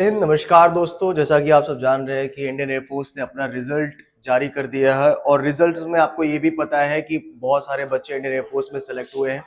नमस्कार दोस्तों, जैसा कि आप सब जान रहे हैं कि इंडियन एयरफोर्स ने अपना रिजल्ट जारी कर दिया है और रिजल्ट्स में आपको ये भी पता है कि बहुत सारे बच्चे इंडियन एयरफोर्स में सेलेक्ट हुए हैं।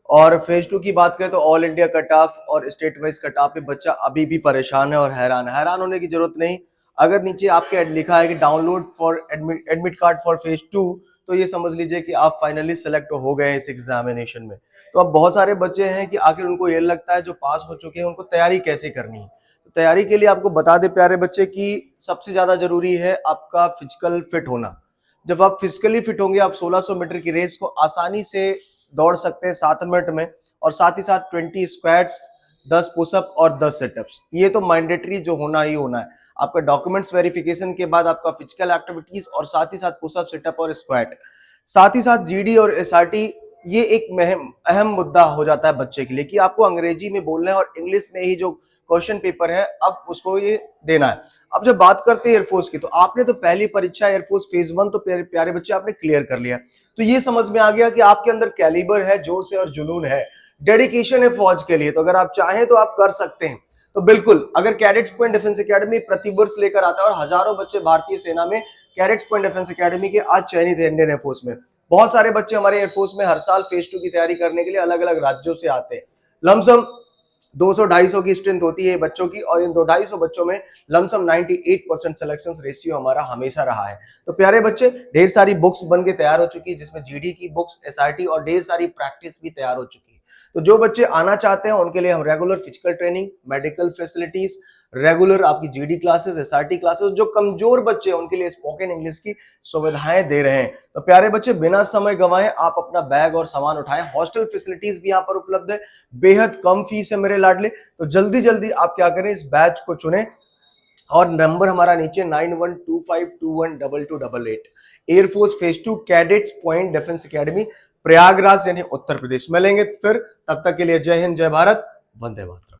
और फेज 2 की बात करें तो ऑल इंडिया कट ऑफ और स्टेट वाइज कट ऑफ पे बच्चा अभी भी परेशान है और हैरान होने की जरूरत नहीं। अगर नीचे आपके लिखा है कि download for admit card for phase 2, तो ये समझ लीजिए कि आप फाइनली सेलेक्ट हो गए इस एग्जामिनेशन में। तो अब बहुत सारे बच्चे हैं कि आखिर उनको ये लगता है जो पास हो चुके हैं उनको तैयारी कैसे करनी है। तो तैयारी के लिए आपको बता दे प्यारे बच्चे कि सबसे ज्यादा जरूरी है आपका फिजिकल फिट होना। जब आप फिजिकली फिट होंगे आप 1600 मीटर की रेस को आसानी से दौड़ सकते हैं 7 मिनट में, और साथ ही साथ 20 स्क्वाट्स, 10 पुशअप और 10 सेटअप्स। ये तो मैंडेटरी जो होना ही होना है। आपका डॉक्यूमेंट्स वेरिफिकेशन के बाद आपका फिजिकल एक्टिविटीज और साथ ही साथ पुशअप, सेटअप और स्क्वाट, साथ ही साथ जीडी और एसआरटी। ये एक अहम मुद्दा हो जाता है बच्चे के लिए कि आपको अंग्रेजी में बोलना है और इंग्लिश में ही जो क्वेश्चन पेपर है अब उसको ये देना है। अब जब बात करते हैं एयरफोर्स की, तो आपने तो पहली परीक्षा एयरफोर्स फेज 1 तो प्यारे बच्चे आपने क्लियर कर लिया। तो ये समझ में आ गया कि आपके अंदर कैलिबर है, जोश है और जुनून है, डेडिकेशन है फौज के लिए। तो अगर आप चाहें तो आप कर सकते हैं। तो बिल्कुल, अगर कैडेट्स पॉइंट डिफेंस एकेडमी प्रतिवर्ष लेकर आता है और हजारों बच्चे भारतीय सेना में कैडेट्स पॉइंट डिफेंस एकेडमी के आज चयनित है इंडियन एयरफोर्स में। बहुत सारे बच्चे हमारे एयरफोर्स में हर साल फेज 2 की तैयारी करने के लिए अलग अलग राज्यों से आते हैं। लमसम 200-250 की स्ट्रेंथ होती है बच्चों की, और इन 200-250 बच्चों में लमसम 98% सिलेक्शन रेशियो हमारा हमेशा रहा है। तो प्यारे बच्चे, ढेर सारी बुक्स बन के तैयार हो चुकी है, जिसमें जीडी की बुक्स, एसआरटी और ढेर सारी प्रैक्टिस भी तैयार हो चुकी है। तो जो बच्चे आना चाहते हैं उनके लिए हम regular physical training, medical facilities, regular आपकी जीडी क्लासेस, एसआरटी क्लासेस, जो कमजोर बच्चे हैं उनके लिए स्पोकन इंग्लिश की सुविधाएं दे रहे हैं। तो प्यारे बच्चे, बिना समय गंवाए आप अपना बैग और सामान उठाएं। हॉस्टल फैसिलिटीज भी यहाँ पर उपलब्ध है, बेहद कम फीस है मेरे लाडले। तो जल्दी जल्दी आप क्या करें, इस बैच को चुनें और नंबर हमारा नीचे 9125212288। Air force phase 2 cadets point defence academy, Prayagraj यानी उत्तर प्रदेश। मिलेंगे फिर, तब तक के लिए जय हिंद, जय भारत, वंदे मातरम।